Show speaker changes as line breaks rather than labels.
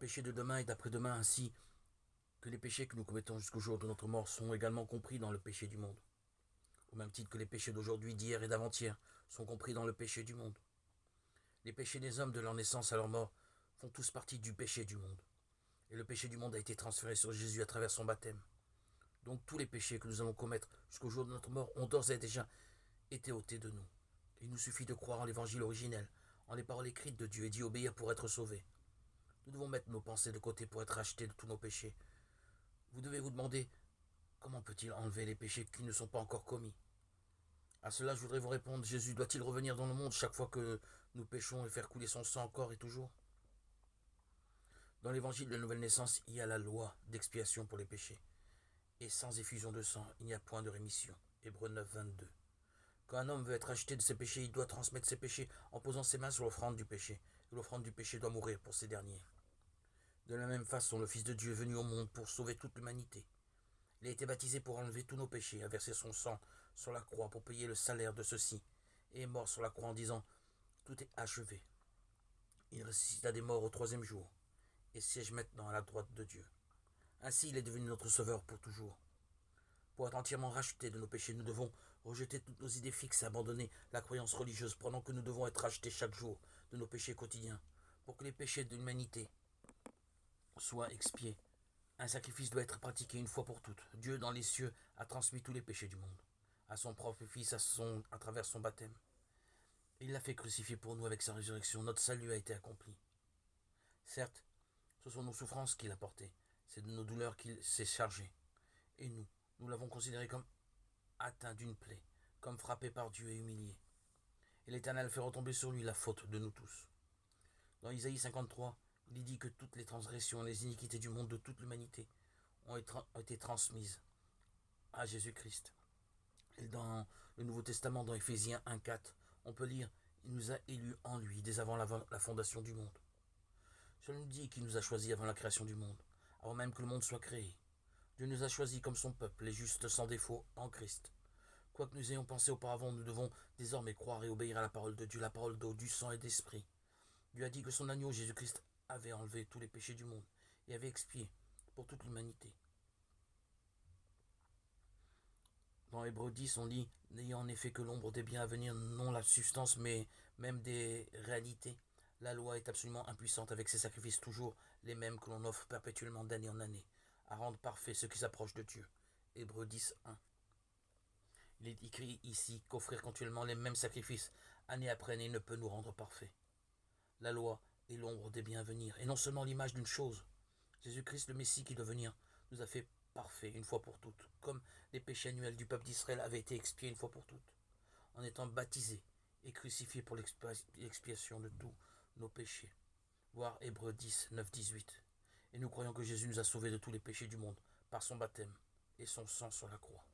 péchés de demain et d'après-demain, ainsi que les péchés que nous commettons jusqu'au jour de notre mort, sont également compris dans le péché du monde. Au même titre que les péchés d'aujourd'hui, d'hier et d'avant-hier sont compris dans le péché du monde. Les péchés des hommes de leur naissance à leur mort font tous partie du péché du monde. Et le péché du monde a été transféré sur Jésus à travers son baptême. Donc tous les péchés que nous allons commettre jusqu'au jour de notre mort ont d'ores et déjà été ôtés de nous. Il nous suffit de croire en l'évangile originel, en les paroles écrites de Dieu et d'y obéir pour être sauvés. Nous devons mettre nos pensées de côté pour être rachetés de tous nos péchés. Vous devez vous demander, comment peut-il enlever les péchés qui ne sont pas encore commis? À cela, je voudrais vous répondre, Jésus doit-il revenir dans le monde chaque fois que nous péchons et faire couler son sang encore et toujours? Dans l'évangile de la nouvelle naissance, il y a la loi d'expiation pour les péchés. Et sans effusion de sang, il n'y a point de rémission. Hébreux 9, 22. Quand un homme veut être racheté de ses péchés, il doit transmettre ses péchés en posant ses mains sur l'offrande du péché. Et l'offrande du péché doit mourir pour ces derniers. De la même façon, le Fils de Dieu est venu au monde pour sauver toute l'humanité. Il a été baptisé pour enlever tous nos péchés, a versé son sang sur la croix pour payer le salaire de ceux-ci, et est mort sur la croix en disant « Tout est achevé ». Il ressuscita des morts au troisième jour, et siège maintenant à la droite de Dieu. Ainsi, il est devenu notre sauveur pour toujours. Pour être entièrement rachetés de nos péchés, nous devons rejeter toutes nos idées fixes et abandonner la croyance religieuse, pendant que nous devons être rachetés chaque jour de nos péchés quotidiens, pour que les péchés de l'humanité soient expiés. Un sacrifice doit être pratiqué une fois pour toutes. Dieu dans les cieux a transmis tous les péchés du monde à son propre Fils à travers son baptême. Il l'a fait crucifier pour nous avec sa résurrection. Notre salut a été accompli. Certes, ce sont nos souffrances qu'il a portées. C'est de nos douleurs qu'il s'est chargé. Et nous l'avons considéré comme atteint d'une plaie, comme frappé par Dieu et humilié. Et l'Éternel fait retomber sur lui la faute de nous tous. Dans Isaïe 53, il dit que toutes les transgressions et les iniquités du monde de toute l'humanité ont été transmises à Jésus-Christ. Et dans le Nouveau Testament, dans Éphésiens 1,4, on peut lire « Il nous a élus en lui dès avant la fondation du monde ». Cela nous dit qu'il nous a choisis avant la création du monde, avant même que le monde soit créé. Dieu nous a choisis comme son peuple, les justes sans défaut, en Christ. Quoi que nous ayons pensé auparavant, nous devons désormais croire et obéir à la parole de Dieu, la parole d'eau, du sang et d'esprit. Dieu a dit que son agneau Jésus-Christ avait enlevé tous les péchés du monde et avait expié pour toute l'humanité. Dans Hébreux 10, on lit « N'ayant en effet que l'ombre des biens à venir, non la substance, mais même des réalités, la loi est absolument impuissante avec ses sacrifices toujours les mêmes que l'on offre perpétuellement d'année en année, à rendre parfait ceux qui s'approchent de Dieu. » Hébreux 10, 1. Il est écrit ici qu'offrir continuellement les mêmes sacrifices, année après année, ne peut nous rendre parfaits. La loi est l'ombre des biens à venir, et non seulement l'image d'une chose. Jésus-Christ, le Messie qui doit venir, nous a fait parfaits une fois pour toutes, comme les péchés annuels du peuple d'Israël avaient été expiés une fois pour toutes, en étant baptisés et crucifiés pour l'expiation de tous nos péchés. Voir Hébreux 10, 9, 18. Et nous croyons que Jésus nous a sauvés de tous les péchés du monde par son baptême et son sang sur la croix.